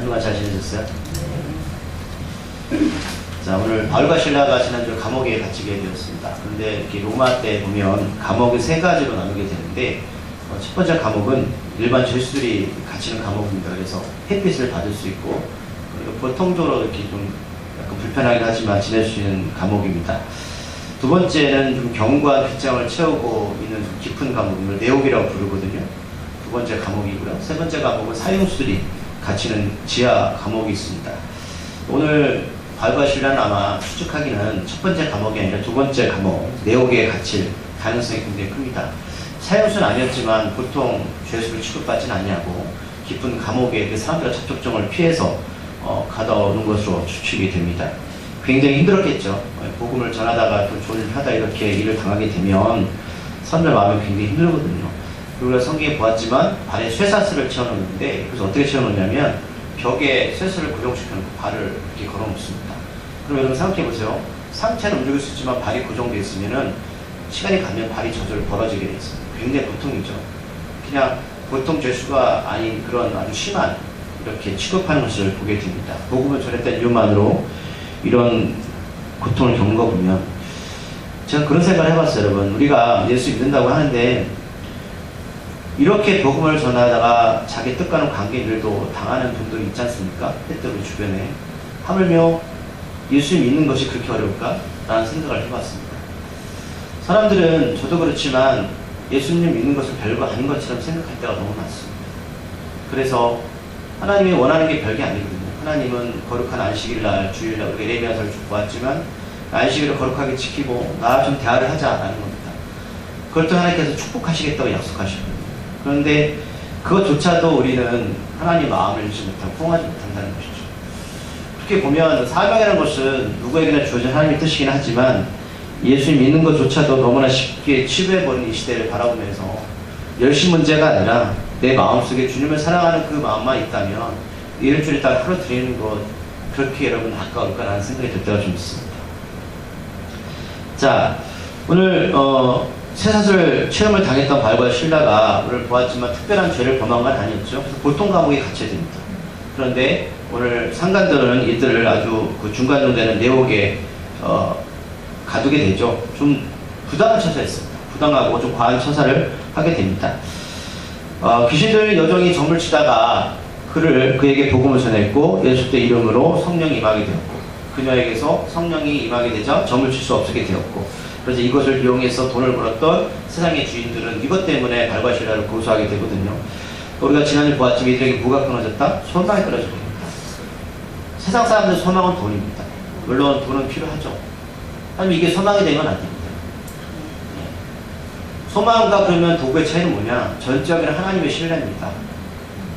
그동안 잘 지내셨어요? 자, 오늘 바울과 실라가 지난주 감옥에 갇히게 되었습니다. 그런데 이렇게 로마 때 보면 감옥을 세 가지로 나누게 되는데, 첫 번째 감옥은 일반 죄수들이 갇히는 감옥입니다. 그래서 햇빛을 받을 수 있고, 보통적으로 이렇게 좀 약간 불편하긴 하지만 지낼 수 있는 감옥입니다. 두 번째는 좀 견고한 빗장을 채우고 있는 좀 깊은 감옥을 네옥이라고 부르거든요. 두 번째 감옥이고요. 세 번째 감옥은 사형수들이 갇히는 지하 감옥이 있습니다. 오늘 바울과 실라는 아마 추측하기는 첫 번째 감옥이 아니라 두 번째 감옥, 네옥에 갇힐 가능성이 굉장히 큽니다. 사형수는 아니었지만 보통 죄수를 취급받지는 않냐고 깊은 감옥에 그 사람들과 접촉점을 피해서 가다 오는 것으로 추측이 됩니다. 굉장히 힘들었겠죠. 복음을 전하다가 또 조율하다 이렇게 일을 당하게 되면 사람들 마음이 굉장히 힘들거든요. 그리고 성경에 보았지만 발에 쇠사슬을 채워놓는데, 그래서 어떻게 채워놓냐면 벽에 쇠사슬을 고정시켜놓고 발을 이렇게 걸어놓습니다. 그럼 여러분 생각해보세요. 상체는 움직일 수 있지만 발이 고정되어 있으면은 시간이 가면 발이 저절로 벌어지게 되어 있습니다. 굉장히 고통이죠. 그냥 보통 죄수가 아닌 그런 아주 심한 이렇게 취급하는 것을 보게 됩니다. 복음을 전했던 이유만으로 이런 고통을 겪는 거 보면 제가 그런 생각을 해봤어요. 여러분, 우리가 예수 믿는다고 하는데 이렇게 복음을 전하다가 자기 뜻과는 관계일도 당하는 분들이 있지 않습니까? 때때로 우리 주변에. 하물며 예수 믿는 것이 그렇게 어려울까? 라는 생각을 해봤습니다. 사람들은 저도 그렇지만 예수님 믿는 것은 별거 아닌 것처럼 생각할 때가 너무 많습니다. 그래서 하나님이 원하는 게 별게 아니거든요. 하나님은 거룩한 안식일날, 주일날 우리가 예배하서를 보았지만 안식일을 거룩하게 지키고 나와 좀 대화를 하자라는 겁니다. 그걸 또 하나님께서 축복하시겠다고 약속하시거든요. 그런데 그것조차도 우리는 하나님 마음을 읽지 못하고 포용하지 못한다는 것이죠. 그렇게 보면 사명이라는 것은 누구에게나 주어진 하나님의 뜻이긴 하지만 예수 믿는 것조차도 너무나 쉽게 치부해버린 이 시대를 바라보면서 열심 문제가 아니라 내 마음속에 주님을 사랑하는 그 마음만 있다면 일주일에 딱 하루 드리는 것 그렇게 여러분 아까울까라는 생각이 들 때가 좀 있습니다. 자, 오늘 쇠사슬 체험을 당했던 바울과 실라가 오늘 보았지만 특별한 죄를 범한 건 아니었죠. 그래서 보통 감옥에 갇혀야 됩니다. 그런데 오늘 상관들은 이들을 아주 그 중간 정도 되는 네옥에 가두게 되죠. 좀 부당한 처사였습니다. 부당하고 좀 과한 처사를 하게 됩니다. 귀신들 여정이 점을 치다가 그에게 복음을 전했고 예수 그리스도의 이름으로 성령이 임하게 되었고 그녀에게서 성령이 임하게 되자 점을 칠 수 없게 되었고, 그래서 이것을 이용해서 돈을 벌었던 세상의 주인들은 이것 때문에 바울과 실라를 고소하게 되거든요. 우리가 지난주에 보았지만 이들에게 뭐가 끊어졌다? 소망이 끊어집니다. 세상 사람들 소망은 돈입니다. 물론 돈은 필요하죠. 하지만 이게 소망이 되면 안 됩니다. 소망과 그러면 도구의 차이는 뭐냐? 전적인 하나님의 신뢰입니다.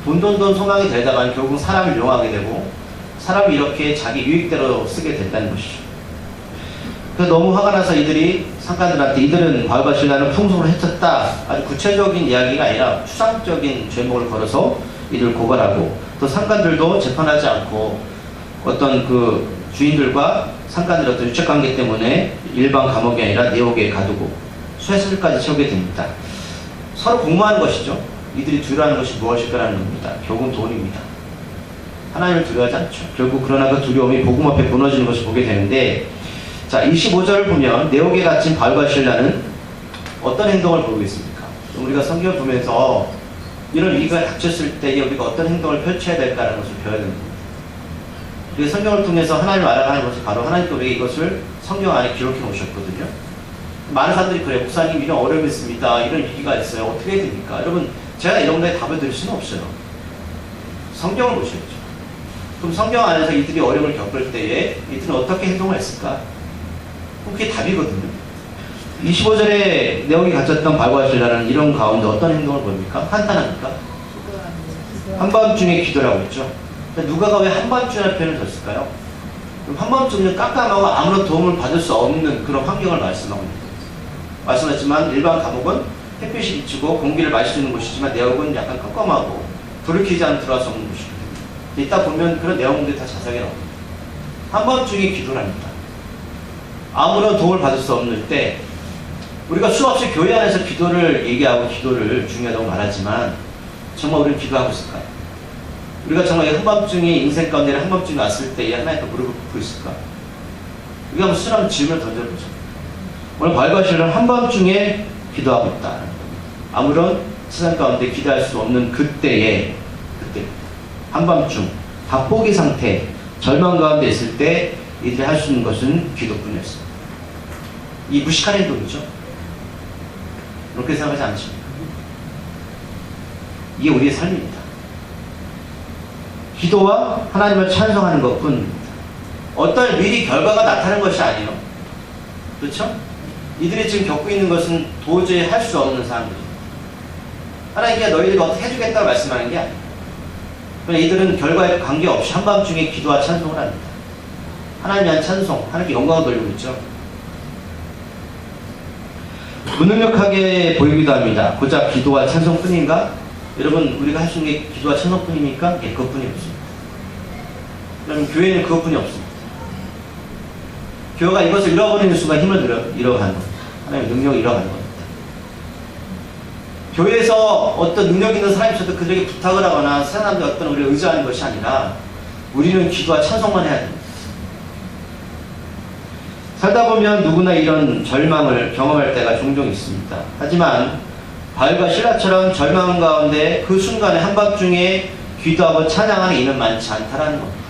돈 소망이 되다가 결국 사람을 이용하게 되고 사람이 이렇게 자기 유익대로 쓰게 된다는 것이죠. 그래서 너무 화가 나서 이들이 상관들한테 이들은 바울과 실라를 풍속으로 해쳤다. 아주 구체적인 이야기가 아니라 추상적인 죄목을 걸어서 이들을 고발하고 또 상관들도 재판하지 않고 어떤 그 주인들과 상관들의 어떤 유착관계 때문에 일반 감옥이 아니라 네옥에 가두고 쇠사슬까지 채우게 됩니다. 서로 공모하는 것이죠. 이들이 두려워하는 것이 무엇일까라는 겁니다. 결국은 돈입니다. 하나님을 두려워하지 않죠. 결국 그러나 그 두려움이 복음 앞에 무너지는 것을 보게 되는데, 자 25절을 보면 네옥에 갇힌 바울과 실라는 어떤 행동을 보이고 있습니까? 우리가 성경을 보면서 이런 위기가 닥쳤을 때 우리가 어떤 행동을 펼쳐야 될까라는 것을 배워야 됩니다. 우리가 성경을 통해서 하나님을 알아가는 것이 바로 하나님께서 우리에게 이것을 성경 안에 기록해 놓으셨거든요. 많은 사람들이 그래요. 목사님 이런 어려움이 있습니다. 이런 위기가 있어요. 어떻게 해야 됩니까? 여러분, 제가 이런 거에 답을 드릴 수는 없어요. 성경을 보셔야죠. 그럼 성경 안에서 이들이 어려움을 겪을 때에 이들은 어떻게 행동을 했을까? 그게 답이거든요. 25절에 네옥에 갇혔던 바울과 실라는 이런 가운데 어떤 행동을 보입니까? 간단합니까? 한밤중에 기도를 하고 있죠. 누가가 왜 한밤중이라는 표현을 썼을까요? 한밤중은 깜깜하고 아무런 도움을 받을 수 없는 그런 환경을 말씀하고 있는 거예요. 말씀했지만 일반 감옥은 햇빛이 비치고 공기를 마실 수 있는 곳이지만 네옥은 약간 깜깜하고 불을 켜지 않으면 들어갈 수 없는 곳이거든요. 이따 보면 그런 내용들이 다 자세하게 나옵니다. 한밤중에 기도를 합니다. 아무런 도움을 받을 수 없는 때 우리가 수없이 교회 안에서 기도를 얘기하고 기도를 중요하다고 말하지만 정말 우리는 기도하고 있을까요? 우리가 정말 한밤중에 인생 가운데 한밤중에 왔을 때에 하나님 앞에 무릎을 꿇고 있을까? 우리가 한번 수많은 질문을 던져보죠. 오늘 발과실은 한밤중에 기도하고 있다. 아무런 세상 가운데 기도할 수 없는 그때 한밤중 밥포기 상태, 절망 가운데 있을 때 이들이 할 수 있는 것은 기도뿐이었습니다. 이 무식한 행동이죠. 그렇게 생각하지 않으십니까? 이게 우리의 삶입니다. 기도와 하나님을 찬송하는 것뿐입니다. 어떤 미리 결과가 나타나는 것이 아니에요. 그렇죠? 이들이 지금 겪고 있는 것은 도저히 할 수 없는 상황들입니다. 하나님께 너희들이 어떻게 해주겠다고 말씀하는 게 아니에요. 그러나 이들은 결과에 관계없이 한밤중에 기도와 찬송을 합니다. 하나님에 대한 찬송, 하나님께 영광을 돌리고 있죠. 무능력하게 보이기도 합니다. 고작 기도와 찬송뿐인가? 여러분, 우리가 할 수 있는 게 기도와 찬송뿐입니까? 예, 그것뿐이 없습니다. 그러면 교회는 그것뿐이 없습니다. 교회가 이것을 잃어버리는 순간 힘을 잃어가는 겁니다. 하나님의 능력을 잃어가는 겁니다. 교회에서 어떤 능력 있는 사람이 있어도 그들에게 부탁을 하거나 사람들이 어떤 우리를 의지하는 것이 아니라 우리는 기도와 찬송만 해야 됩니다. 살다 보면 누구나 이런 절망을 경험할 때가 종종 있습니다. 하지만 바울과 실라처럼 절망 가운데 그 순간에 한밤중에 기도하고 찬양하는 이는 많지 않다라는 겁니다.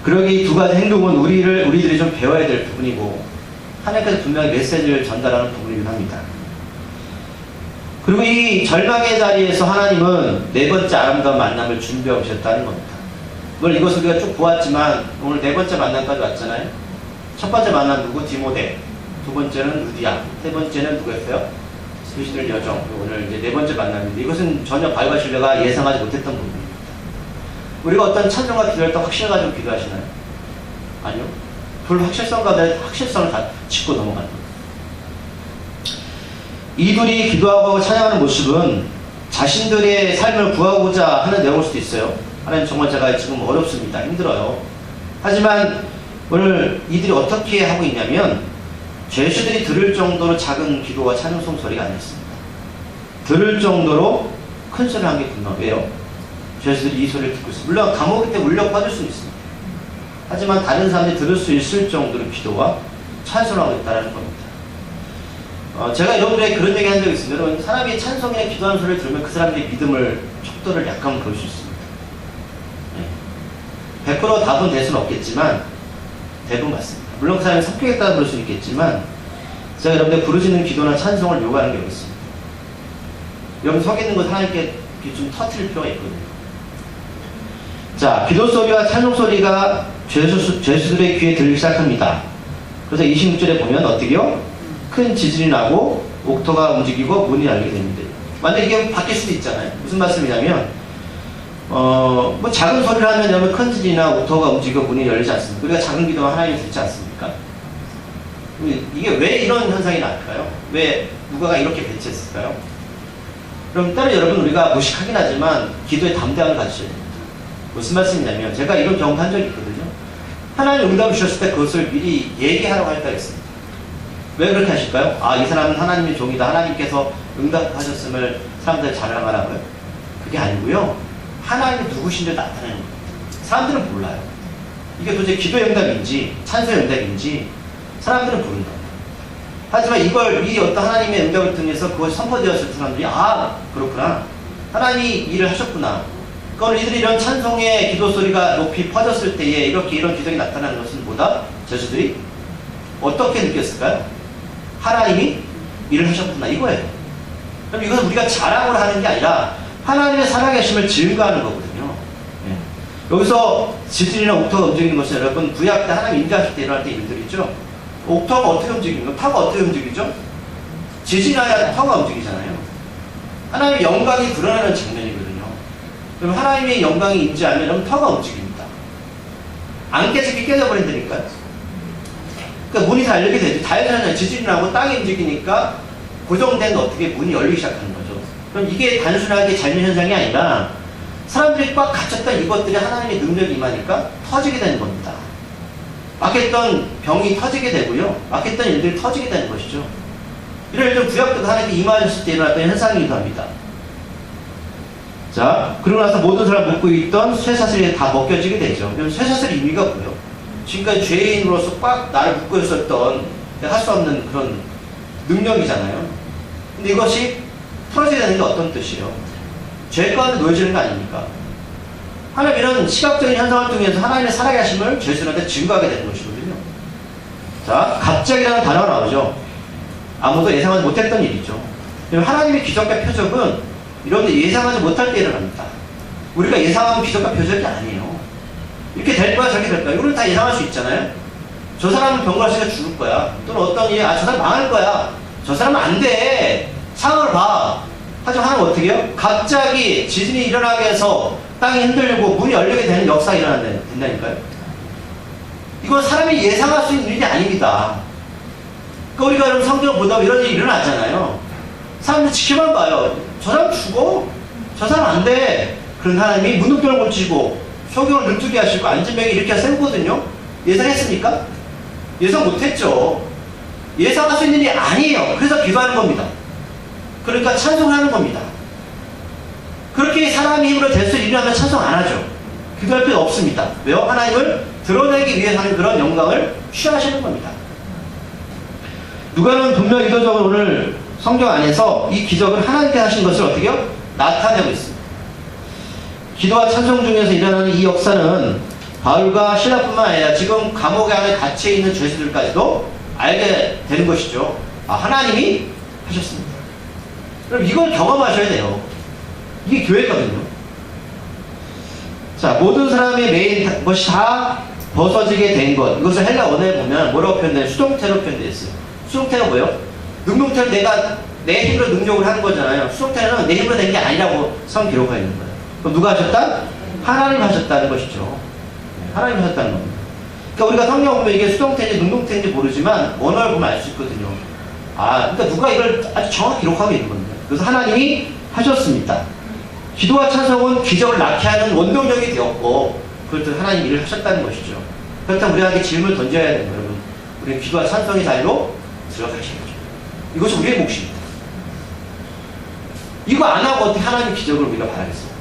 그러기 이 두 가지 행동은 우리들이 좀 배워야 될 부분이고 하나님께서 분명히 메시지를 전달하는 부분이긴 합니다. 그리고 이 절망의 자리에서 하나님은 네 번째 아름다운 만남을 준비하고 오셨다는 겁니다. 물론 이것을 우리가 쭉 보았지만 오늘 네 번째 만남까지 왔잖아요. 첫 번째 만남 누구? 디모데. 두 번째는 루디아. 세 번째는 누구였어요? 스피시들 여정. 오늘 이제 네 번째 만남인데 이것은 전혀 바울과 실라가 예상하지 못했던 부분입니다. 우리가 어떤 찬송과 기도할 때 확신을 가지고 기도하시나요? 아니요. 불확실성 가운데 확실성을 다 짚고 넘어가는 겁니다. 이들이 기도하고 찬양하는 모습은 자신들의 삶을 구하고자 하는 내용일 수도 있어요. 하나님 정말 제가 지금 어렵습니다. 힘들어요. 하지만 오늘 이들이 어떻게 하고 있냐면 죄수들이 들을 정도로 작은 기도와 찬송 소리가 아니었습니다. 들을 정도로 큰 소리를 한 게 분명. 왜요? 죄수들이 이 소리를 듣고 있습니다. 물론 감옥에 때 울려 퍼질 수는 있습니다. 하지만 다른 사람들이 들을 수 있을 정도로 기도와 찬송을 하고 있다는 겁니다. 제가 여러분들에게 그런 얘기 한 적이 있습니다. 여러분, 사람이 찬송이나 기도하는 소리를 들으면 그 사람들의 믿음을 척도를 약간 볼 수 있습니다. 100% 답은 될 수는 없겠지만 대부분 맞습니다. 물론 그 사람이 성격에 따라 그럴 수는 있겠지만 제가 여러분들 부르짖는 기도나 찬송을 요구하는 게 여기 있습니다. 여러분 서 있는 것 하나님께 좀 터뜨릴 필요가 있거든요. 자, 기도 소리와 찬송 소리가 죄수들의 귀에 들리기 시작합니다. 그래서 26절에 보면 어떻게요? 큰 지진이 나고 옥토가 움직이고 문이 열리게 됩니다. 만약에 이게 바뀔 수도 있잖아요. 무슨 말씀이냐면 뭐 작은 소리를 하면 여러분 큰 지진이나 옥토가 움직이고 문이 열리지 않습니까? 우리가 작은 기도만 하나님이 듣지 않습니까? 이게 왜 이런 현상이 나올까요? 왜 누가가 이렇게 배치했을까요? 그럼 따로 여러분 우리가 무식하긴 하지만 기도에 담대함을 가지셔야 됩니다. 무슨 말씀이냐면 제가 이런 경험을 한 적이 있거든요. 하나님 응답을 주셨을 때 그것을 미리 얘기하라고 할 때가 있습니다. 왜 그렇게 하실까요? 아, 이 사람은 하나님의 종이다. 하나님께서 응답하셨음을 사람들 자랑하라고요? 그게 아니고요. 하나님이 누구신지 나타내는 겁니다. 사람들은 몰라요. 이게 도대체 기도의 응답인지 찬송의 응답인지 사람들은 모른다. 하지만 이걸 미리 어떤 하나님의 응답을 통해서 그것이 선포되었을 때 사람들이 아, 그렇구나. 하나님이 일을 하셨구나. 그러니까 이들이 이런 찬송의 기도 소리가 높이 퍼졌을 때에 이렇게 이런 기적이 나타나는 것은 뭐다? 죄수들이 어떻게 느꼈을까요? 하나님이 일을 하셨구나 이거예요. 그럼 이것은 우리가 자랑을 하는 게 아니라 하나님의 살아계심을 증거하는 거거든요. 네. 여기서 지진이나 옥토가 움직이는 것은 여러분 구약 때 하나님 인도하실 때 일어날 때 일들이죠. 옥토가 어떻게 움직이는 거? 타가 어떻게 움직이죠? 지진이 아니라 타가 움직이잖아요. 하나님의 영광이 드러나는 장면이거든요. 그럼 하나님의 영광이 임재하면 그럼 터가 움직입니다. 안 깨지게 깨져버린다니까요. 그러니까 문이 다 열리게 되죠. 자연스러운 지진이 나고 땅이 움직이니까 고정된 어떻게 문이 열리기 시작하는 거죠. 그럼 이게 단순하게 자연현상이 아니라 사람들이 꽉 갇혔던 이것들이 하나님의 능력이 임하니까 터지게 되는 겁니다. 막혔던 병이 터지게 되고요. 막혔던 일들이 터지게 되는 것이죠. 이런 일들 구약 때도 하나님께 임하셨을 때 일어났던 현상이기도 합니다. 자, 그러고 나서 모든 사람 묶고 있던 쇠사슬이 다 벗겨지게 되죠. 그럼 쇠사슬 의미가 뭐예요? 지금까지 죄인으로서 꽉 나를 묶고 있었던 할 수 없는 그런 능력이잖아요. 근데 이것이 풀어져야 되는 게 어떤 뜻이에요? 죄 가운데 놓여지는 거 아닙니까? 하나님 이런 시각적인 현상을 통해서 하나님의 살아계심을 죄수한테 증거하게 되는 것이거든요. 자, 갑자기라는 단어가 나오죠. 아무도 예상하지 못했던 일이죠. 하나님의 기적과 표적은 이런데 예상하지 못할 때 일어납니다. 우리가 예상하는 기적과 표적이 아니에요. 이렇게 될 거야, 저렇게 될 거야. 이걸 다 예상할 수 있잖아요. 저 사람은 병걸씨가 죽을 거야. 또는 어떤 일이, 저 사람 망할 거야. 저 사람은 안 돼. 상황을 봐. 하지만 하나님은 어떻게 해요? 갑자기 지진이 일어나게 해서 땅이 흔들리고 문이 열리게 되는 역사가 된다니까요. 이건 사람이 예상할 수 있는 일이 아닙니다. 그러니까 우리가 여러분 성경을 보다 보면 이런 일이 일어나잖아요. 사람들 지켜만 봐요. 저 사람 죽어. 저 사람 안 돼. 그런 하나님이 문둥병을 고치고 소경을 눈뜨게 하시고 안전병이 이렇게 세우거든요. 예상했습니까? 예상 못했죠. 예상할 수 있는 일이 아니에요. 그래서 기도하는 겁니다. 그러니까 찬송하는 겁니다. 그렇게 사람의 힘으로 될 수 일어나면 찬송 안 하죠. 기도할 필요 없습니다. 왜요? 하나님을 드러내기 위해 하는 그런 영광을 취하시는 겁니다. 누가는 분명 의도적으로 오늘 성경 안에서 이 기적을 하나님께 하신 것을 어떻게 해요? 나타내고 있습니다. 기도와 찬송 중에서 일어나는 이 역사는 바울과 실라뿐만 아니라 지금 감옥 안에 갇혀있는 죄수들까지도 알게 되는 것이죠. 하나님이 하셨습니다. 그럼 이걸 경험하셔야 돼요. 이게 교회거든요. 자, 모든 사람이 매인 것이 다 벗어지게 된 것. 이것을 헬라 원어에 보면 뭐라고 표현돼요? 수동태로 표현되어 있어요. 수동태가 뭐예요? 능동태는 내가 내 힘으로 능력을 하는 거잖아요. 수동태는 내 힘으로 된 게 아니라고 성 기록하고 있는 거예요. 그럼 누가 하셨다? 하나님 하셨다는 것이죠. 하나님 하셨다는 겁니다. 그러니까 우리가 성경 보면 이게 수동태인지 능동태인지 모르지만 원어를 보면 알 수 있거든요. 그러니까 누가 이걸 아주 정확히 기록하고 있는 겁니다. 그래서 하나님이 하셨습니다. 기도와 찬송은 기적을 낳게 하는 원동력이 되었고 그것도 하나님 일을 하셨다는 것이죠. 그렇다면 우리에게 질문을 던져야 되는 거예요. 여러분, 우리는 기도와 찬송의 자리로 들어가셔야 되죠. 이것이 우리의 몫입니다. 이거 안 하고 어떻게 하나님의 기적을 우리가 바라겠습니까?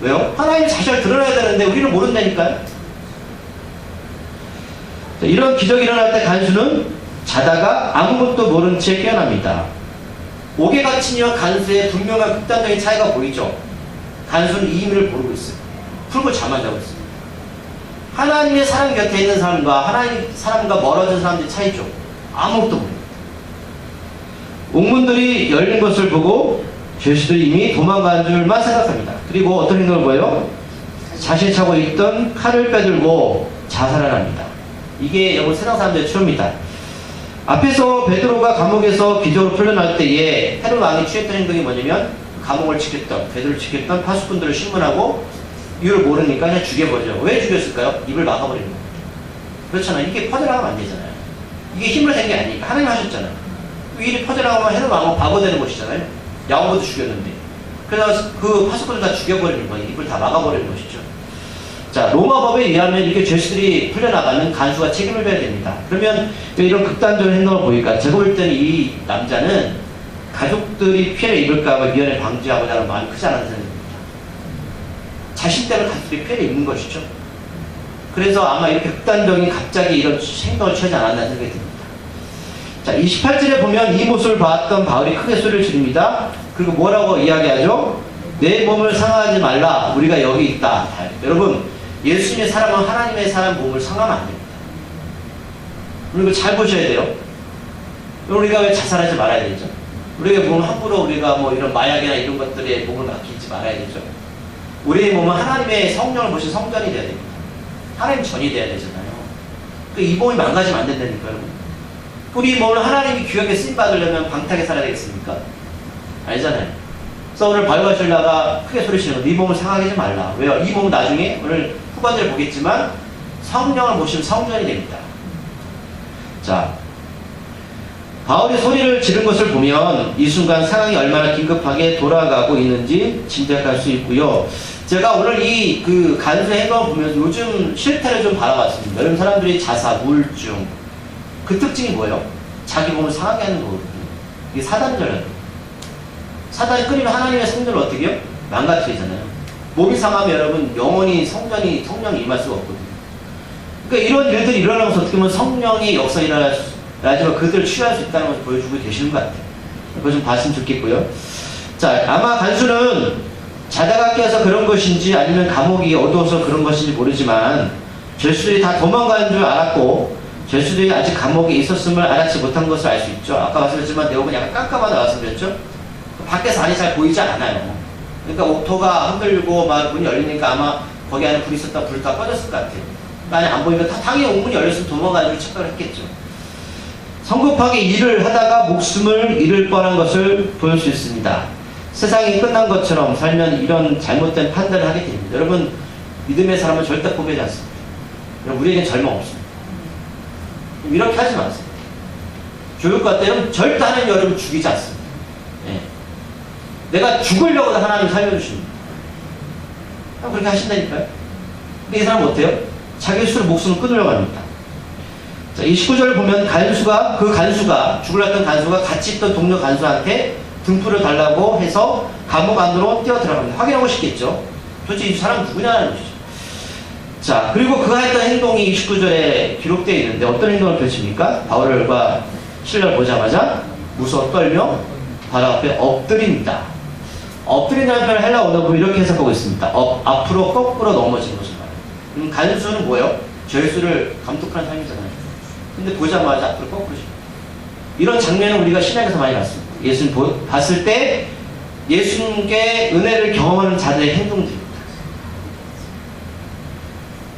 왜요? 하나님 자신을 드러내야 되는데 우리는 모른다니까요. 자, 이런 기적이 일어날 때 간수는 자다가 아무것도 모른 채 깨어납니다. 옥에 갇힌 이와 간수의 분명한 극단적인 차이가 보이죠. 간수는 이 의미를 모르고 있어요. 풀고 잠안 자고 있습니다. 하나님의 사람 곁에 있는 사람과 하나님 사람과 멀어진 사람들의 차이죠. 아무것도 모릅니다. 옥문들이 열린 것을 보고 죄수들이 이미 도망간 줄만 생각합니다. 그리고 어떤 행동을 보여요? 자신이 차고 있던 칼을 빼들고 자살을 합니다. 이게 여러분 세상 사람들의 추억입니다. 앞에서 베드로가 감옥에서 기적으로 풀려날 때에 헤롯 왕이 취했던 행동이 뭐냐면 감옥을 지켰던, 베드로를 지켰던 파수꾼들을 신문하고 이유를 모르니까 그냥 죽여버리죠. 왜 죽였을까요? 입을 막아버리는 거예요. 그렇잖아요. 이게 퍼져나가면 안 되잖아요. 이게 힘으로 된 게 아니니까 하나님 하셨잖아요. 그 일이 퍼져나가면 헤롯 왕은 바보되는 것이잖아요. 야고보도 죽였는데. 그래서 그 파수꾼을 다 죽여버리는 거예요. 입을 다 막아버리는 것이죠. 자, 로마법에 의하면 이렇게 죄수들이 풀려나가면 간수가 책임을 져야 됩니다. 그러면 왜 이런 극단적인 행동을 보일까? 제가 볼 때는 이 남자는 가족들이 피해를 입을까 봐 미연에 방지하고자 하는 마음이 크지 않은 생각입니다. 자신 때문에 가족들이 피해를 입는 것이죠. 그래서 아마 이렇게 극단적인 갑자기 이런 행동을 취하지 않았나 생각이 듭니다. 자, 28절에 보면 이 모습을 봤던 바울이 크게 소리를 지릅니다. 그리고 뭐라고 이야기하죠? 내 몸을 상하지 말라. 우리가 여기 있다. 여러분, 예수님의 사람은 하나님의 사람 몸을 상하면 안 됩니다. 그리고 잘 보셔야 돼요. 우리가 왜 자살하지 말아야 되죠? 우리가 몸을 함부로 우리가 뭐 이런 마약이나 이런 것들에 몸을 맡기지 말아야 되죠. 우리의 몸은 하나님의 성령을 보신 성전이 돼야 됩니다. 하나님 전이 돼야 되잖아요. 이 몸이 망가지면 안 된다니까요, 여러분. 우리 몸을 하나님이 귀하게 쓰임받으려면 방탕하게 살아야 되겠습니까? 아니잖아요. 그래서 오늘 바울과 실라가 크게 소리치는 거, 네 몸을 상하게 하지 말라. 왜요? 이 몸은 나중에 오늘 후반절에 보겠지만 성령을 모시는 성전이 됩니다. 자, 바울이 소리를 지른 것을 보면 이 순간 상황이 얼마나 긴급하게 돌아가고 있는지 짐작할 수 있고요. 제가 오늘 이 그 간수의 행동을 보면서 요즘 실태를 좀 바라봤습니다. 여러분, 사람들이 자살, 우울증, 그 특징이 뭐예요? 자기 몸을 상하게 하는 거거든요. 이게 사단이잖아요. 사단이 끊이면 하나님의 성전을 어떻게 해요? 망가뜨리잖아요. 몸이 상하면 여러분 영원히 성령이 임할 수가 없거든요. 그러니까 이런 일들이 일어나면서 어떻게 보면 성령의 역사 일어나지만 그들을 취할 수 있다는 것을 보여주고 계시는 것 같아요. 그거 좀 봤으면 좋겠고요. 자, 아마 간수는 자다가 깨서 그런 것인지 아니면 감옥이 어두워서 그런 것인지 모르지만 죄수들이 다 도망가는 줄 알았고 죄수들이 아직 감옥에 있었음을 알았지 못한 것을 알 수 있죠. 아까 말씀드렸지만 내용은 약간 깜깜하다 말씀드렸죠. 밖에서 안이 잘 보이지 않아요. 그러니까 옥토가 흔들리고 막 문이 열리니까 아마 거기 안에 불이 있었다 불이 다 꺼졌을 것 같아요. 안에 안 보이면 당연히 옥문이 열렸으면 도망가지고 착각을 했겠죠. 성급하게 일을 하다가 목숨을 잃을 뻔한 것을 볼 수 있습니다. 세상이 끝난 것처럼 살면 이런 잘못된 판단을 하게 됩니다. 여러분, 믿음의 사람은 절대 포기하지 않습니다. 여러분, 우리에겐 절망 없습니다. 이렇게 하지 마세요. 교육과 때는 절대 하나님 여러분 죽이지 않습니다. 네. 내가 죽으려고 하나님 살려주십니다. 그렇게 하신다니까요. 근데 이 사람은 어때요? 자기 스스로 목숨을 끊으려고 합니다. 자, 이 19절을 보면 죽으려 했던 간수가 같이 있던 동료 간수한테 등불을 달라고 해서 감옥 안으로 뛰어 들어갑니다. 확인하고 싶겠죠? 도대체 이 사람 누구냐는 것이죠. 자, 그리고 그가 했던 행동이 29절에 기록되어 있는데 어떤 행동을 펼칩니까? 바울과 실라를 보자마자 무서워 떨며 바로 앞에 엎드립니다. 엎드린다는 표현을 헬라 원어로 이렇게 해석하고 있습니다. 앞으로 거꾸로 넘어지는 것을 말해요. 간수는 뭐예요? 죄수를 감독하는 사람이잖아요. 근데 보자마자 앞으로 거꾸로 지요. 이런 장면은 우리가 신약에서 많이 봤습니다. 예수님 봤을 때 예수님께 은혜를 경험하는 자들의 행동들입니다.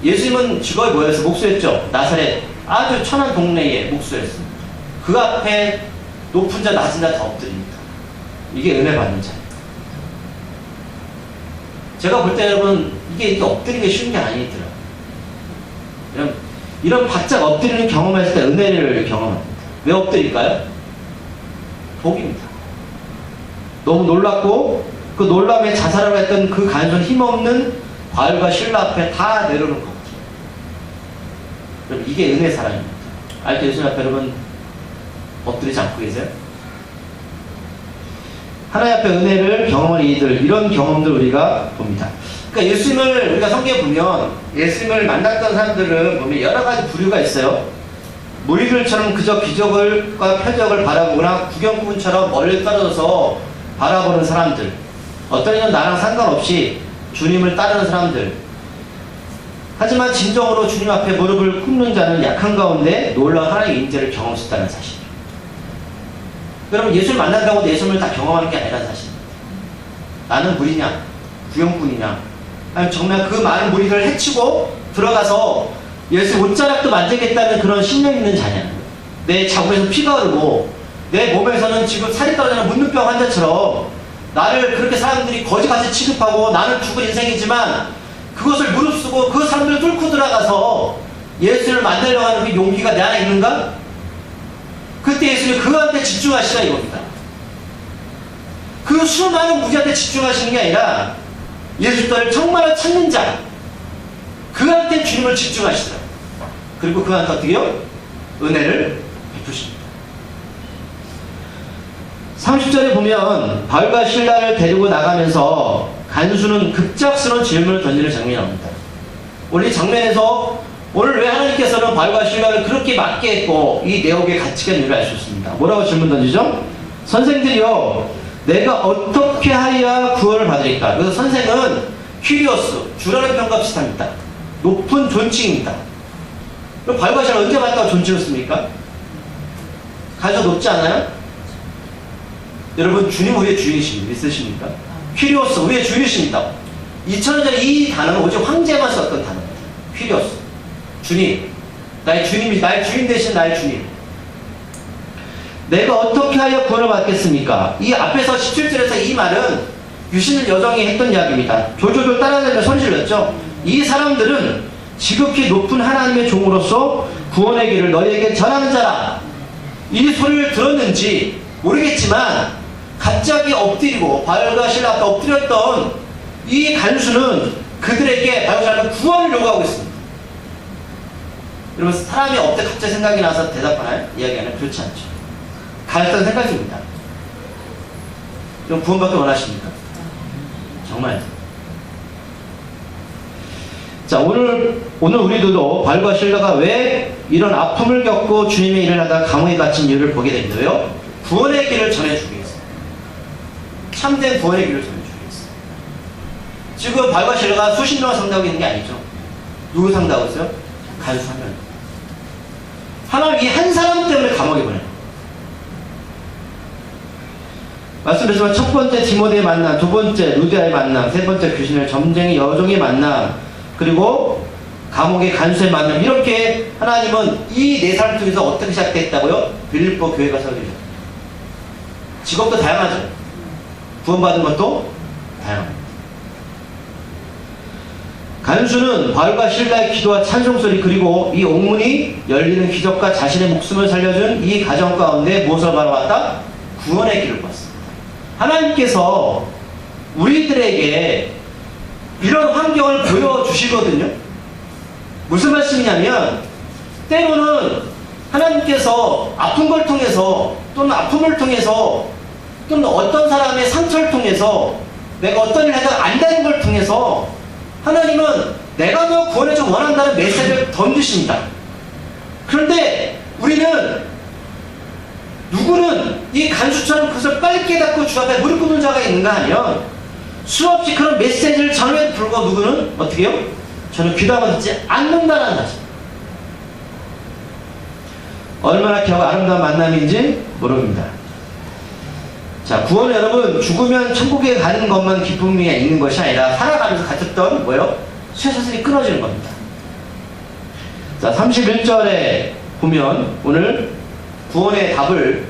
예수님은 직업이 뭐였어요? 목수였죠. 나사렛 아주 천한 동네의 목수였습니다. 그 앞에 높은 자 낮은 자 다 엎드립니다. 이게 은혜 받는 자예요. 제가 볼 때 여러분 이게 엎드리는 게 쉬운 게 아니더라고요. 이런 바짝 엎드리는 경험을 했을 때 은혜를 경험합니다. 왜 엎드릴까요? 복입니다. 너무 놀랐고 그 놀람에 자살하려 했던 그 간수는 힘없는 바울과 실라 앞에 다 내려놓은 것 같아요. 여러분 이게 은혜 사랑입니다. 알죠? 예수님 앞에 여러분 엎드리지 않고 계세요? 하나님 앞에 은혜를 경험한 이들, 이런 경험들 우리가 봅니다. 그러니까 예수님을 우리가 성경에 보면 예수님을 만났던 사람들은 보면 여러 가지 부류가 있어요. 무리들처럼 그저 기적과 표적을 바라보거나 구경꾼처럼 멀리 떨어져서 바라보는 사람들, 어떤 이는 나랑 상관없이 주님을 따르는 사람들. 하지만 진정으로 주님 앞에 무릎을 꿇는 자는 약한 가운데 놀라운 하나님의 인재를 경험했다는 사실. 여러분 예수를 만난다고 예수님을 다 경험하는 게 아니라는 사실입니다. 나는 무리냐? 구경꾼이냐? 아니면 정말 그 많은 무리들을 해치고 들어가서 예수 옷자락도 만지겠다는 그런 신념 있는 자냐? 내 자궁에서 피가 흐르고 내 몸에서는 지금 살이 떨어지는 문둥병 환자처럼 나를 그렇게 사람들이 거지같이 취급하고 나는 죽을 인생이지만 그것을 무릅쓰고 그 사람들을 뚫고 들어가서 예수를 만나려고 하는 그 용기가 내 안에 있는가? 그때 예수님이 그한테 집중하시라 이겁니다. 그 수많은 무리한테 집중하시는 게 아니라 예수를 정말로 찾는 자, 그한테 주님을 집중하시라. 그리고 그한테 어떻게 해요? 은혜를 베푸십니다. 30절에 보면 바울과 실라를 데리고 나가면서 간수는 급작스러운 질문을 던지는 장면이 나옵니다. 오늘 이 장면에서 오늘 왜 하나님께서는 바울과 실라를 그렇게 맞게 했고 이 내용의 가치가 있는지를 알 수 있습니다. 뭐라고 질문 던지죠? 선생들이요, 내가 어떻게 하여야 구원을 받으리까? 그래서 선생은 퀴리오스, 주라는 평가 비슷합니다. 높은 존칭입니다. 그럼 바울과 실라 언제 맞다고 존칭을 씁니까? 간수 높지 않아요? 여러분 주님 우리의 주인이십니다. 있으십니까? 퀴리오스 우리의 주인이십니다. 2000년 전에 이 단어는 오직 황제만 썼던 단어입니다. 퀴리오스 주님, 나의 주님이 나의 주인 대신 나의 주님. 내가 어떻게 하여 구원을 받겠습니까? 이 앞에서 17절에서 이 말은 유신은 여정이 했던 이야기입니다. 졸졸졸 따라다니며 소리질렀죠. 이 사람들은 지극히 높은 하나님의 종으로서 구원의 길을 너희에게 전하는 자라. 이 소리를 들었는지 모르겠지만 갑자기 엎드리고 바울과 실라 앞에 엎드렸던 이 간수는 그들에게 바울과 실라는 구원을 요구하고 있습니다. 여러분 사람이 엎드려 갑자기 생각이 나서 대답하나요? 이야기하는 그렇지 않죠. 가였던 생각입니다. 그럼 구원받기 원하십니까? 정말. 자, 오늘 우리들도 바울과 실라가 왜 이런 아픔을 겪고 주님의 일을 하다 감옥에 갇힌 이유를 보게 됩니다요. 구원의 길을 전해주기 위해서. 참된 구원의 길을 전해주기 위해서. 지금 바울과 실라가 수십 명을 상대하고 있는 게 아니죠. 누구 상대하고 있어요? 간수하면. 하나님 이 한 사람 때문에 감옥에 보내요. 말씀드렸지만 첫 번째 디모데의 만남, 두 번째 루디아의 만남, 세 번째 귀신의 점쟁이 여종의 만남, 그리고 감옥의 간수의 만남, 이렇게 하나님은 이 네 사람 중에서 어떻게 시작됐다고요? 빌립보 교회가 세워지죠. 직업도 다양하죠. 구원받은 것도 다양합니다. 간수는 바울과 실라의 기도와 찬송소리, 그리고 이 옥문이 열리는 기적과 자신의 목숨을 살려준 이 가정 가운데 무엇을 바라봤다? 구원의 길을 봤습니다. 하나님께서 우리들에게 이런 환경을 보여주시거든요. 무슨 말씀이냐면, 때로는 하나님께서 아픈 걸 통해서, 또는 아픔을 통해서, 또는 어떤 사람의 상처를 통해서, 내가 어떤 일을 해도 안 되는 걸 통해서 하나님은 내가 너 구원을 좀 원한다는 메시지를 던지십니다. 그런데 우리는, 누구는 이 간수처럼 그것을 빨리 깨닫고 주 앞에 무릎 꿇는 자가 있는가 하면, 수없이 그런 메시지를 전해도 불구하고 누구는 어떻게 해요? 저는 귀담아 듣지 않는다는 사실. 얼마나 귀하고 아름다운 만남인지 모릅니다. 자, 구원은 여러분, 죽으면 천국에 가는 것만 기쁨이 있는 것이 아니라 살아가면서 갇혔던 뭐예요? 쇠사슬이 끊어지는 겁니다. 자, 31절에 보면 오늘 구원의 답을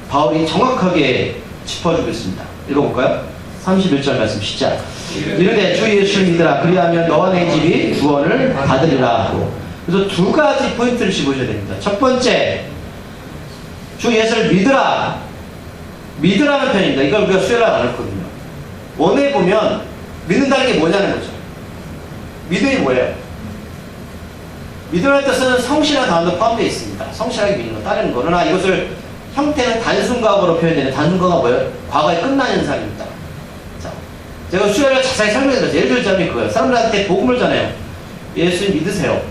바울이 정확하게 짚어주고 있습니다. 읽어볼까요? 31절 말씀 시작. 이르되 주 예수를 믿으라. 그리하면 너와 내 집이 구원을 받으리라 하고. 그래서 두 가지 포인트를 짚으셔야 됩니다. 첫 번째, 주 예수를 믿으라. 믿으라는 편입니다. 이걸 우리가 수요일 날 나눴거든요. 원에 보면 믿는다는 게 뭐냐는 거죠. 믿음이 뭐예요? 믿음을 뜻은 성실한 단어도 포함되어 있습니다. 성실하게 믿는 거, 따르는 거. 그러나 이것을 형태는 단순과거로 표현되는, 단순과가 뭐예요? 과거에 끝난 현상입니다. 자, 제가 수요일에 자세히 설명해드렸죠. 예를 들자면 그거예요. 사람들한테 복음을 전해요. 예수님 믿으세요.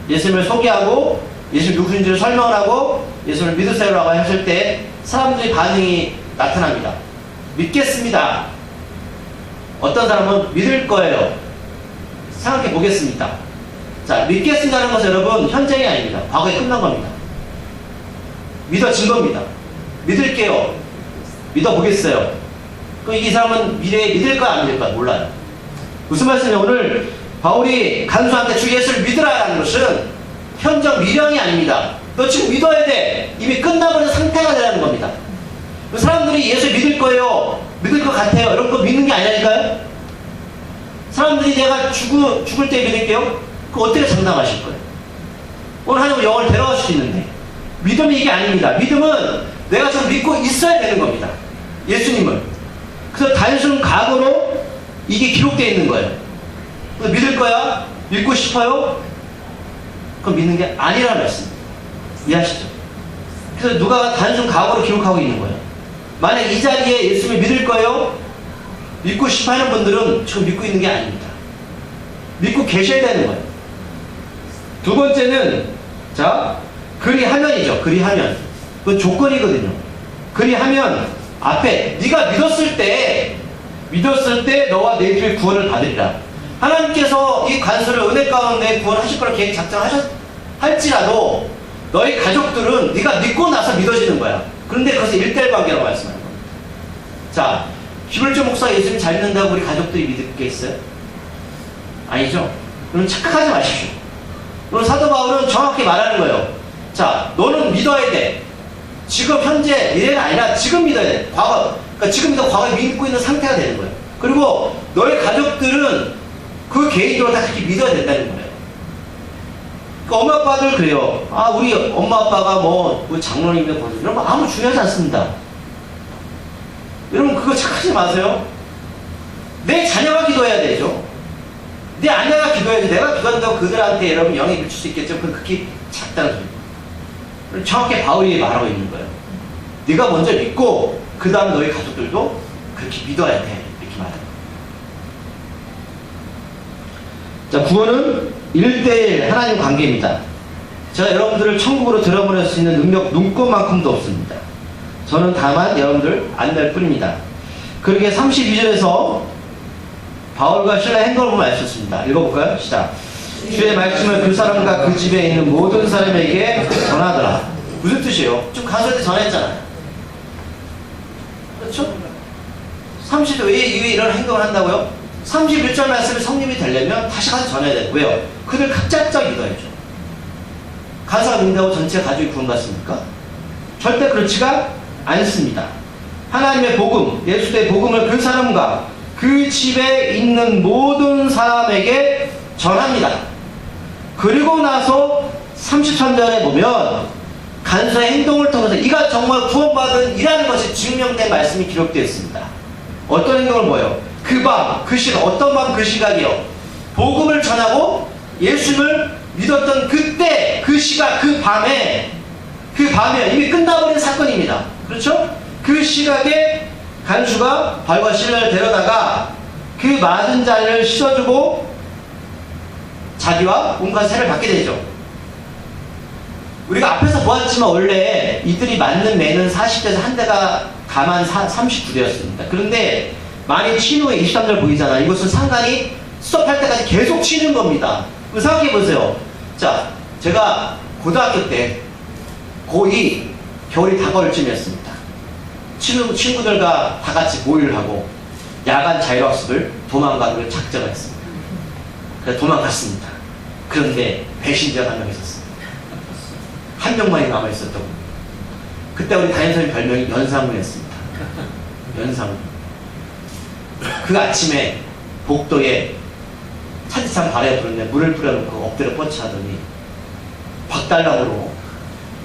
예수님을 소개하고 예수님 누구인지를 설명을 하고 예수님을 믿으세요라고 하실 때 사람들의 반응이 나타납니다. 믿겠습니다. 어떤 사람은 믿을 거예요. 생각해 보겠습니다. 자, 믿겠습니다는 것은 여러분 현재이 아닙니다. 과거에 끝난 겁니다. 믿어진 겁니다. 믿을게요. 믿어보겠어요. 그럼 이 사람은 미래에 믿을까 안 믿을까 몰라요. 무슨 말씀이냐? 오늘 바울이 간수한테 주 예수를 믿으라라는 것은 현적 미령이 아닙니다. 너 지금 믿어야 돼. 이미 끝나버린 상태가 되라는 겁니다. 사람들이 예수 믿을 거예요. 믿을 것 같아요. 이런 거 믿는 게 아니라니까요. 사람들이 내가 죽을 때 믿을게요. 그거 어떻게 장담하실 거예요? 오늘 하나님 영혼을 데려갈 수 있는데. 믿음이 이게 아닙니다. 믿음은 내가 좀 믿고 있어야 되는 겁니다. 예수님을. 그래서 단순 과거로 이게 기록되어 있는 거예요. 그래서 믿을 거야? 믿고 싶어요? 그건 믿는 게 아니라는 말씀입니다. 이해하시죠? 그래서 누가 단순 과거로 기록하고 있는 거예요. 만약 이 자리에 예수님을 믿을 거예요? 믿고 싶어 하는 분들은 지금 믿고 있는 게 아닙니다. 믿고 계셔야 되는 거예요. 두 번째는, 자, 그리하면이죠. 그리하면. 그건 조건이거든요. 그리하면, 앞에, 네가 믿었을 때 너와 내 집의 구원을 받으리라. 하나님께서 이 간수를 은혜 가운데 구원하실 거라 계획 작정할지라도 너희 가족들은 네가 믿고 나서 믿어지는 거야. 그런데 그것은 1:1 관계라고 말씀하는 거예요. 자, 김을주 목사가 예수님 잘 믿는다고 우리 가족들이 믿겠어요? 아니죠? 그럼 착각하지 마십시오. 오늘 사도 바울은 정확히 말하는 거예요. 자, 너는 믿어야 돼. 지금 현재 미래가 아니라 지금 믿어야 돼. 과거, 그러니까 지금 믿어 과거에 믿고 있는 상태가 되는 거예요. 그리고 너희 가족들은 그 개인적으로 다 그렇게 믿어야 된다는 거예요. 그러니까 엄마 아빠들 그래요. 아, 우리 엄마 아빠가 뭐 장로님이나 보수 이런 거 아무 중요하지 않습니다. 여러분 그거 착하지 마세요. 내 자녀가 기도해야 되죠. 내 아내가 기도해야지. 내가 기도한다고 그들한테 여러분 영향을 미칠 수 있겠죠. 그건 그렇게 작다는 소리입니다. 정확히 바울이 말하고 있는 거예요. 네가 먼저 믿고 그 다음에 너희 가족들도 그렇게 믿어야 돼. 이렇게 말하는 거예요. 자, 구원은 1대1 하나님 관계입니다. 제가 여러분들을 천국으로 들어보낼 수 있는 능력 눈꼽만큼도 없습니다. 저는 다만 여러분들 안낼 뿐입니다. 그러게 32절에서 바울과 신라 행동을 보면 알 수 있습니다. 읽어볼까요? 시작. 주의 말씀을 그 사람과 그 집에 있는 모든 사람에게 전하더라. 무슨 뜻이에요? 좀 간소할 때 전했잖아요. 그렇죠? 30절 왜 이런 행동을 한다고요? 31절 말씀이 성립이 되려면 다시 가서 전해야 돼요. 왜요? 그들 각자 믿어야죠. 간사가 믿는다고 전체가 가족이 구원받습니까? 절대 그렇지가 않습니다. 하나님의 복음, 예수의 복음을 그 사람과 그 집에 있는 모든 사람에게 전합니다. 그리고 나서 33절에 보면 간수의 행동을 통해서 이가 정말 구원받은 이라는 것이 증명된 말씀이 기록되어 있습니다. 어떤 행동을 보여요? 그 밤, 그 시각, 어떤 밤 그 시각이요? 복음을 전하고 예수를 믿었던 그때, 그 시각, 그 밤에 이미 끝나버린 사건입니다. 그렇죠? 그 시각에 간수가 바울과 실라를 데려다가 그 맞은 자를 씻어주고 자기와 온갖 세를 받게 되죠. 우리가 앞에서 보았지만 원래 이들이 맞는 매는 40대에서 한 대가 가만 39대였습니다. 그런데 많이 친 후에 23절 보이잖아요. 이것은 상관이 수업할 때까지 계속 치는 겁니다. 생각해 보세요. 자, 제가 고등학교 때 고2 겨울이 다가올 쯤이었습니다. 친구들과 다 같이 모의를 하고 야간 자율학습을 도망가기로 작정을 했습니다. 그래서 도망갔습니다. 그런데 배신자가 한 명 있었습니다. 한 명만이 남아있었던 겁니다. 그때 우리 담임선생님 별명이 연상문이었습니다. 연상문. 그 아침에 복도에 차디찬 발에 부르는데 물을 뿌려놓고 엎드려 뻗치하더니 박달나무로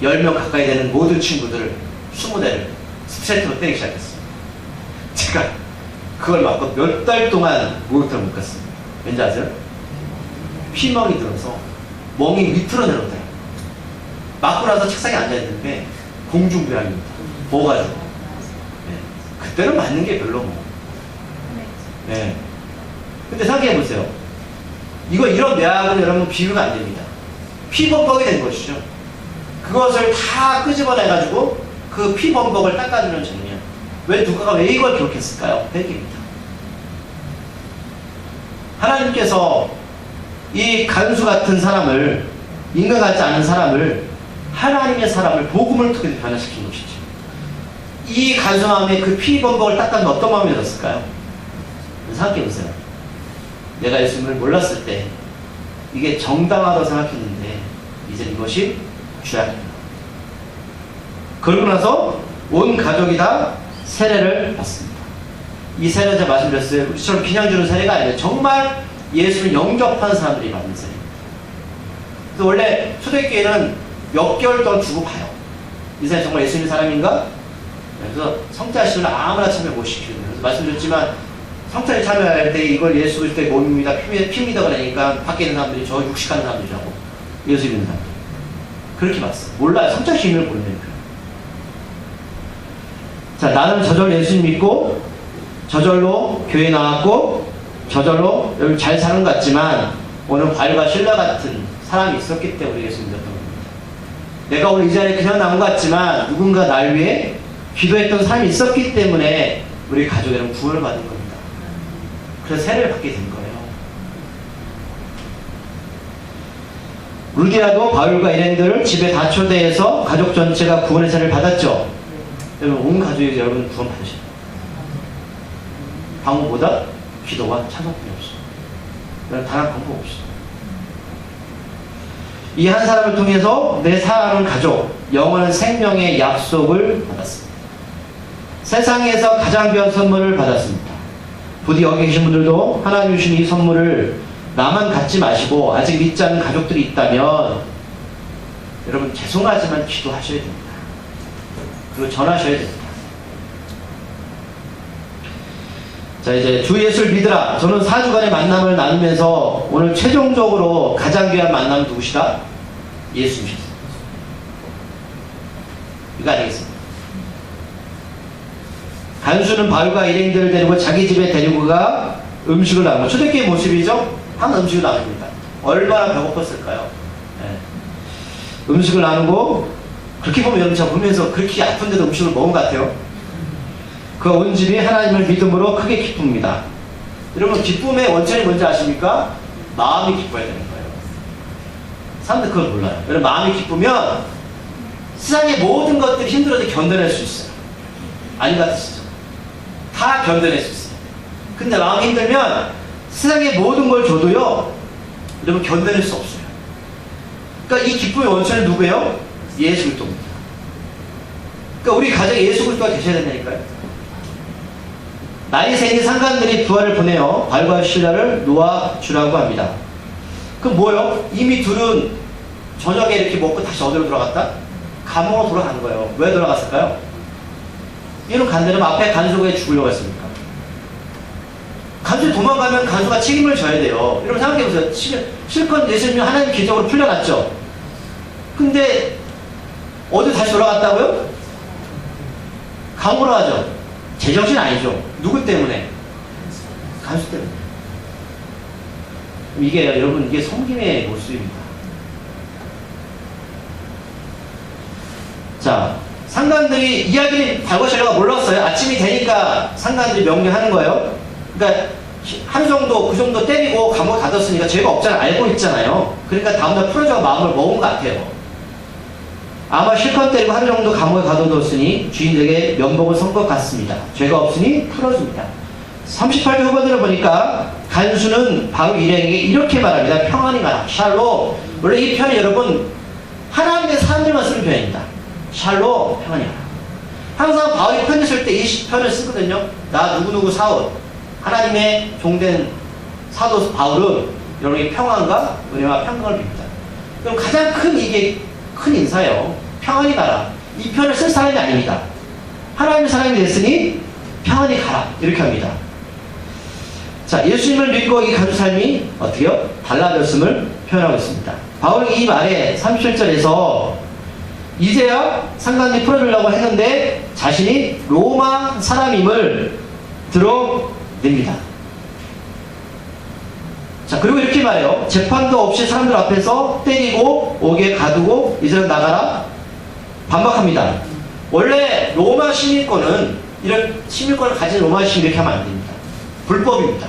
10명 가까이 되는 모든 친구들을 20대를 스트레이트로 때리기 시작했습니다. 제가 그걸 맞고 몇 달 동안 목욕탕을 못 갔습니다. 왠지 아세요? 피멍이 들어서 멍이 밑으로 내려오더라고요. 맞고 나서 책상에 앉아있는데 공중부양입니다. 먹어가지고. 네. 그때는 맞는 게 별로 뭐. 네. 근데 생각해보세요. 이런 뇌하고는 여러분 비교가 안 됩니다. 피범벅이 된 것이죠. 그것을 다 끄집어내가지고 그 피범벅을 닦아주는 장면. 왜 누가가 왜 이걸 기록했을까요? 회개입니다. 하나님께서 이 간수 같은 사람을, 인간 같지 않은 사람을, 하나님의 사람을 복음을 통해 변화시킨 것이죠. 이 간수 마음에 그 피범벅을 닦아주면 어떤 마음이 들었을까요? 생각해보세요. 내가 예수님을 몰랐을 때 이게 정당하다고 생각했는데 이제 이것이 죄악입니다. 그러고 나서 온 가족이 다 세례를 받습니다. 이 세례는 제가 말씀드렸어요. 우리처럼 그냥 주는 세례가 아니라 정말 예수를 영접한 사람들이 받는 세례입니다. 그래서 원래 초대교회는 몇 개월 동안 두고 봐요. 이 사람이 정말 예수님 사람인가? 그래서 성자시를 아무나 참여 못 시키거든요. 그래서 말씀드렸지만 성찬에 참여할 때 이걸 예수 그리스도의 몸입니다, 피입니다 그러니까 밖에 있는 사람들이 저 육식하는 사람들이라고 예수 믿는 사람들 그렇게 봤어요. 몰라요. 성찬 시민을 모르니까. 자, 나는 저절로 예수님 믿고 저절로 교회 나왔고 저절로 여러분 잘 사는 것 같지만 오늘 바울과 실라 같은 사람이 있었기 때문에 예수 믿었던 겁니다. 내가 오늘 이 자리에 그냥 나온 것 같지만 누군가 날 위해 기도했던 사람이 있었기 때문에 우리 가족에는 구원을 받은 겁니다. 그래서 세례를 받게 된 거예요. 루디아도 바울과 일행들을 집에 다 초대해서 가족 전체가 구원의 세례를 받았죠. 여러분 온 가족이 여러분 구원 받으셔요. 방법보다 기도와 찬송뿐이 없어요. 단 한 방법 없어요. 이 한 사람을 통해서 내 사랑하는 가족, 영원한 생명의 약속을 받았습니다. 세상에서 가장 귀한 선물을 받았습니다. 부디 여기 계신 분들도 하나님 주신 이 선물을 나만 갖지 마시고 아직 믿지 않는 가족들이 있다면 여러분 죄송하지만 기도하셔야 됩니다. 그리고 전하셔야 됩니다. 자, 이제 주 예수를 믿으라. 저는 4주간의 만남을 나누면서 오늘 최종적으로 가장 귀한 만남은 누구시다? 예수님이셨습니다. 이거 아니겠습니까? 간수는 바울과 일행들을 데리고 자기 집에 데리고 가 음식을 나누고 초대교회 모습이죠? 항상 음식을 나눕니다. 얼마나 배고팠을까요? 예. 음식을 나누고 그렇게 보면 여러분 제가 보면서 그렇게 아픈데도 음식을 먹은 것 같아요. 그 온 집이 하나님을 믿음으로 크게 기쁩니다. 여러분 기쁨의 원천이 뭔지 아십니까? 마음이 기뻐야 되는 거예요. 사람들 그걸 몰라요. 여러분 마음이 기쁘면 세상의 모든 것들이 힘들어도 견뎌낼 수 있어요. 아닌 것 같으시죠? 다 견뎌낼 수 있어요. 근데 마음이 힘들면 세상의 모든 걸 줘도요, 여러분 견뎌낼 수 없어요. 그러니까 이 기쁨의 원천은 누구예요? 예수 그리스도입니다. 그러니까 우리 가정에 예수 그리스도가 되셔야 된다니까요. 나이 생긴 상관들이 부하를 보내어 발과 신라를 놓아주라고 합니다. 그럼 뭐요? 이미 둘은 저녁에 이렇게 먹고 다시 어디로 돌아갔다? 감옥으로 돌아간 거예요. 왜 돌아갔을까요? 이런 간대는 앞에 간수가 왜 죽으려고 했습니까? 간수 도망가면 간수가 책임을 져야 돼요. 여러분 생각해보세요. 실컷 예수님이 하나님 기적으로 풀려났죠. 근데 어디 다시 돌아갔다고요? 감옥으로 가죠. 제정신 아니죠. 누구 때문에? 간수 때문에. 이게 여러분 이게 섬김의 모습입니다. 자, 상관들이 이야기는 발과 신라가 몰랐어요. 아침이 되니까 상관들이 명령하는 거예요. 그러니까 하루 정도 그 정도 때리고 감옥에 가뒀으니까 죄가 없잖아 알고 있잖아요. 그러니까 다음날 풀어줘가 마음을 먹은 것 같아요. 아마 실컷 때리고 하루 정도 감옥에 가둬뒀으니 주인에게 면목을 선 것 같습니다. 죄가 없으니 풀어줍니다. 38절 후반으로 보니까 간수는 바울 일행에게 이렇게 말합니다. 평안히 가라. 샬롬. 원래 이 편이 여러분 하나님의 사람들만 쓰는 편입니다. 샬롬 평안히 가라. 항상 바울이 편지 쓸 때 이 편을 쓰거든요. 나 누구누구 사울 하나님의 종된 사도 바울은 여러분의 평안과 은혜와 평강을 빕니다. 그럼 가장 큰 이게 큰 인사예요. 평안히 가라. 이 편을 쓸 사람이 아닙니다. 하나님의 사람이 됐으니 평안히 가라. 이렇게 합니다. 자, 예수님을 믿고 이 간수 삶이 어떻게요? 달라졌음을 표현하고 있습니다. 바울이 이 말에 37절에서 이제야 상관이 풀어주려고 했는데 자신이 로마 사람임을 드러냅니다. 자, 그리고 이렇게 말해요. 재판도 없이 사람들 앞에서 때리고 옥에 가두고 이제는 나가라 반박합니다. 원래 로마 시민권은 이런 시민권을 가진 로마 시민 이렇게 하면 안 됩니다. 불법입니다.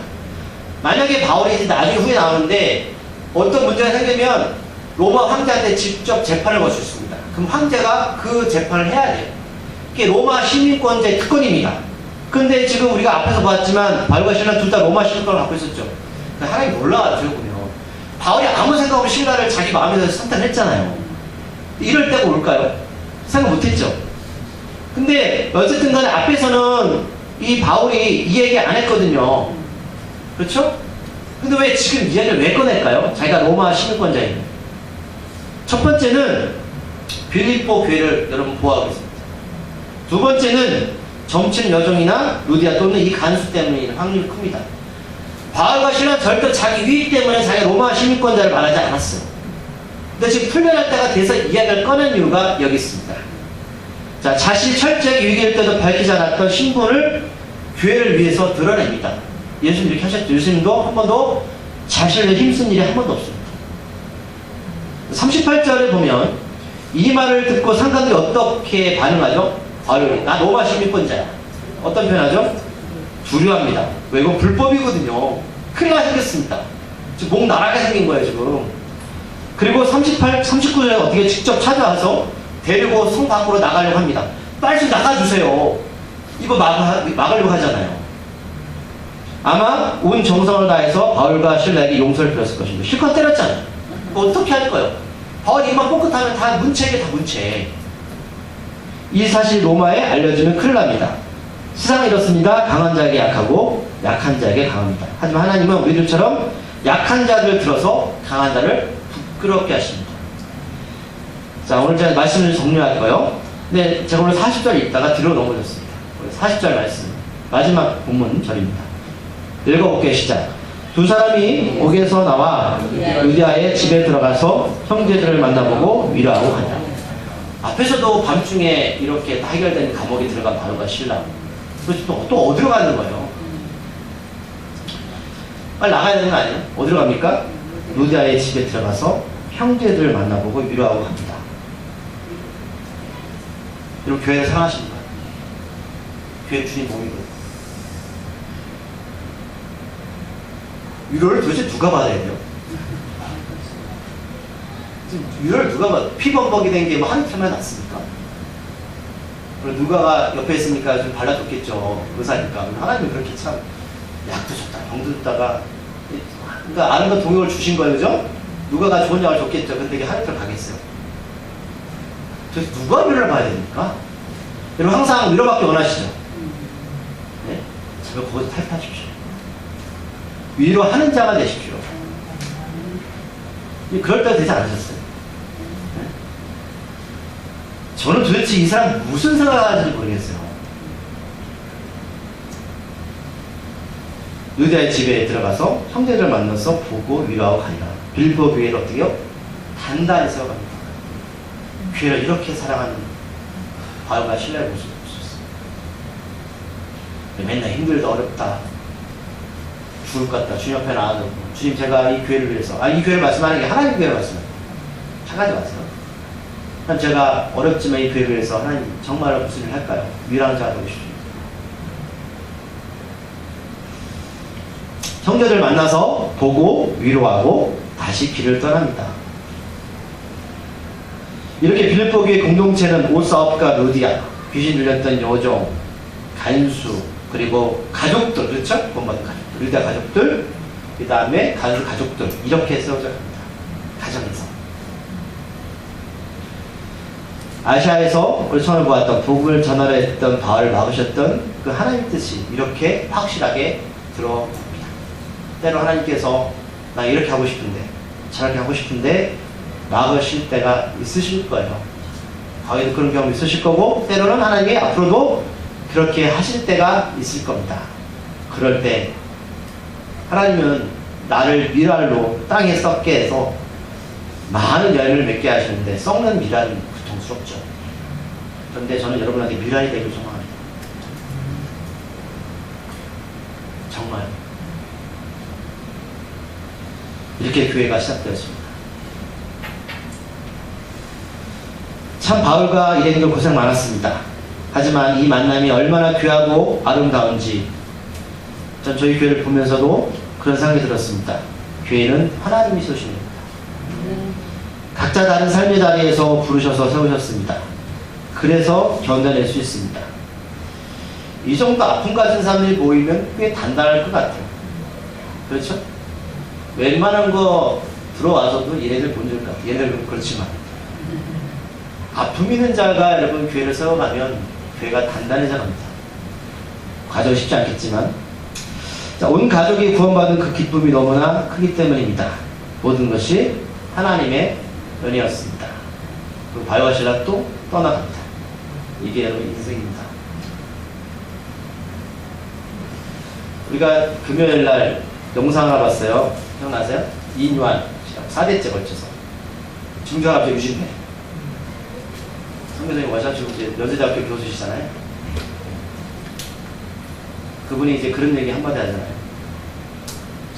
만약에 바울이 이제 나중에 후에 나오는데 어떤 문제가 생기면 로마 황제한테 직접 재판을 걸 수 있습니다. 그럼 황제가 그 재판을 해야 돼요. 그게 로마 시민권자의 특권입니다. 근데 지금 우리가 앞에서 봤지만 바울과 신라 둘 다 로마 시민권을 갖고 있었죠. 하나님 몰라가지고 보면 바울이 아무 생각 없이 신라를 자기 마음에서 선택했잖아요. 이럴 때가 올까요? 생각 못했죠. 근데 어쨌든 간에 앞에서는 이 바울이 이 얘기 안 했거든요. 그렇죠? 근데 왜 지금 이야기를 왜 꺼낼까요? 자기가 로마 시민권자입니다. 첫 번째는 빌립보 교회를 여러분 보호하고 있습니다. 두 번째는 점치는 여종이나 루디아 또는 이 간수 때문에 확률이 큽니다. 바울과 신라는 절대 자기 위익 때문에 자기 로마 시민권자를 말하지 않았어요. 근데 지금 풀려날 때가 돼서 이야기를 꺼낸 이유가 여기 있습니다. 자, 자신이 철저하게 위기일 때도 밝히지 않았던 신분을 교회를 위해서 드러냅니다. 예수님 이렇게 하셨죠. 예수님도 한 번도 자신을 힘쓴 일이 한 번도 없습니다. 38절에 보면 이 말을 듣고 상관들이 어떻게 반응하죠? 바울이 나 로마 시민권자야. 어떤 표현하죠? 두려워합니다. 왜? 이건 불법이거든요. 큰일 나 생겼습니다. 지금 목 나라게 생긴 거예요 지금. 그리고 39절에 어떻게 직접 찾아와서 데리고 성 밖으로 나가려고 합니다. 빨리 좀 나가주세요. 이거 막으려고 하잖아요. 아마 온 정성을 다해서 바울과 신라에게 용서를 빌었을 것입니다. 실컷 때렸잖아요. 어떻게 할 거예요? 바울이 입만 뻥끗하면 다 문체에 다 문체. 이 사실 로마에 알려지면 큰일 납니다. 세상은 이렇습니다. 강한 자에게 약하고 약한 자에게 강합니다. 하지만 하나님은 우리들처럼 약한 자들을 들어서 강한 자를 부끄럽게 하십니다. 자, 오늘 제가 말씀을 정리할까요? 네, 제가 오늘 40절 읽다가 뒤로 넘어졌습니다. 40절 말씀 마지막 본문 절입니다. 읽어볼게요. 시작. 두 사람이 옥에서 나와 유대아의 집에 들어가서 형제들을 만나보고 위로하고 간다. 앞에서도 밤중에 이렇게 해결된 감옥에 들어간 바울과 신라. 그래서 또 어디로 가는 거예요? 빨리 나가야 되는 거 아니에요? 어디로 갑니까? 루디아의 집에 들어가서 형제들을 만나보고 위로하고 갑니다. 여러분, 교회를 사랑하십니까? 교회 주님 몸이거든요. 위로를 도대체 누가 받아야 돼요? 위로를 누가 받아? 피범벅이 된 게 뭐 한 틈에 났습니까? 그리고 누가가 옆에 있으니까 좀 발라줬겠죠. 의사니까. 하나님은 그렇게 참 약도 줬다, 병도 줬다가, 그러니까 아름다운 동역을 주신 거예요, 그죠? 누가가 좋은 약을 줬겠죠. 근데 이게 하늘을 가겠어요. 그래서 누가 위로를 받아야 됩니까? 여러분, 항상 위로받기 원하시죠? 네? 제발 거기서 탈피하십시오. 위로하는 자가 되십시오. 그럴 때가 되지 않으셨어요? 네? 저는 도대체 이 사람 무슨 생각을 하는지 모르겠어요. 루디아의 집에 들어가서 형제들을 만나서 보고 위로하고 가니라. 빌보 교회를 어떻게 해요? 단단히 세워갑니다. 교회를 이렇게 사랑하는 바울과 신뢰를 볼 수 없었어요. 맨날 힘들다, 어렵다, 죽을 것 같다, 주님 앞에 나와서 주님, 제가 이 교회를 위해서, 이 교회를 말씀하는 게 하나님 교회를 말씀해요. 착하지 마세요. 하나님, 제가 어렵지만 이 교회를 위해서 하나님 정말 무슨 일을 할까요? 위로하는 자가 되고 싶습니다. 형제들 만나서 보고 위로하고 다시 길을 떠납니다. 이렇게 빌립보 교회 공동체는 오사업과 루디아, 귀신 들렸던 여종, 간수, 그리고 가족들, 그렇죠? 본받은 가족들, 루디아 가족들, 그 다음에 간수 가족들, 이렇게 세워져 갑니다. 가정에서. 아시아에서 우리 처음에 보았던 복음을 전하려 했던 바울을 막으셨던 그 하나님 뜻이 이렇게 확실하게 들어옵니다. 때로 하나님께서 나 이렇게 하고 싶은데, 저렇게 하고 싶은데 막으실 때가 있으실 거예요. 과거에도 그런 경험이 있으실 거고, 때로는 하나님이 앞으로도 그렇게 하실 때가 있을 겁니다. 그럴 때 하나님은 나를 미랄로 땅에 썩게 해서 많은 열매를 맺게 하시는데, 썩는 미랄은 고통스럽죠. 그런데 저는 여러분한테 미랄이 되길 소망합니다. 정말 이렇게 교회가 시작되었습니다. 참 바울과 일행도 고생 많았습니다. 하지만 이 만남이 얼마나 귀하고 아름다운지 전 저희 교회를 보면서도 그런 생각이 들었습니다. 교회는 하나님이 세우십니다. 각자 다른 삶의 자리에서 부르셔서 세우셨습니다. 그래서 견뎌낼 수 있습니다. 이 정도 아픔 가진 사람들이 모이면 꽤 단단할 것 같아요. 그렇죠? 웬만한 거 들어와서도 얘네들 본줄까? 얘네들은 그렇지만 아픔 있는 자가 여러분 교회를 세워가면 교회가 단단해져 갑니다. 과정이 쉽지 않겠지만, 자, 온 가족이 구원받은 그 기쁨이 너무나 크기 때문입니다. 모든 것이 하나님의 은혜였습니다. 그리고 바울과 실라도 떠나갑니다. 이게 여러분 인생입니다. 우리가 금요일날 영상 하나 봤어요. 기억나세요? 이인요한 4대째 걸쳐서 중등학교 유진배 선교사님 와셔가지고 이제 여자대학교 교수시잖아요. 그분이 이제 그런 얘기 한마디 하잖아요.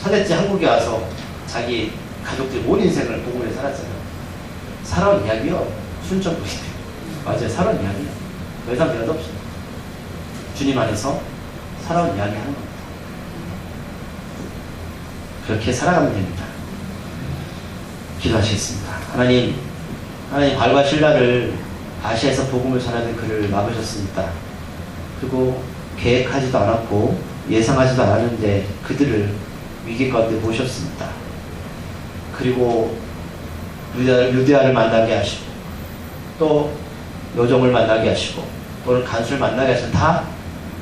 4대째 한국에 와서 자기 가족들 온 인생을 복음에 살았잖아요. 살아온 이야기요. 순천부시대. 맞아요. 살아온 이야기요. 더 이상 배워도 없어요. 주님 안에서 살아온 이야기 하는 겁니다. 그렇게 살아가면 됩니다. 기도하시겠습니다. 하나님 바울과 실라를 아시아에서 복음을 전하는 그를 막으셨습니다. 그리고 계획하지도 않았고 예상하지도 않았는데 그들을 위기 가운데 모셨습니다. 그리고 유대아를 만나게 하시고, 또 여종을 만나게 하시고, 또는 간수를 만나게 하시고, 다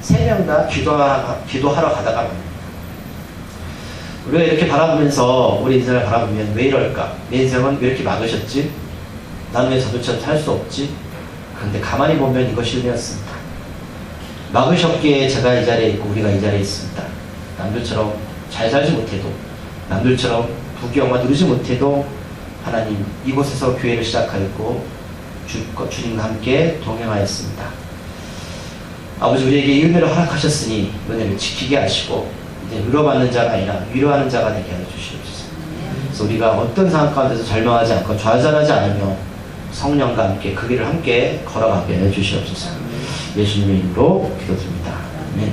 세 명 다 기도하러 가다가 만납니다. 우리가 이렇게 바라보면서 우리 인생을 바라보면 왜 이럴까? 내 인생은 왜 이렇게 막으셨지? 나는 왜 자동차를 탈 수 없지? 그런데 가만히 보면 이것이 은혜였습니다. 막으셨기에 제가 이 자리에 있고 우리가 이 자리에 있습니다. 남들처럼 잘 살지 못해도, 남들처럼 부귀영화 누리지 못해도 하나님 이곳에서 교회를 시작하였고 주님과 함께 동행하였습니다. 아버지, 우리에게 이 은혜를 허락하셨으니 은혜를 지키게 하시고 이제 위로받는 자가 아니라 위로하는 자가 되게 하여 주시옵소서. 그래서 우리가 어떤 상황 가운데서 절망하지 않고 좌절하지 않으며 성령과 함께 그 길을 함께 걸어가게 해 주시옵소서. 예수님의 이름으로 기도드립니다. 아멘.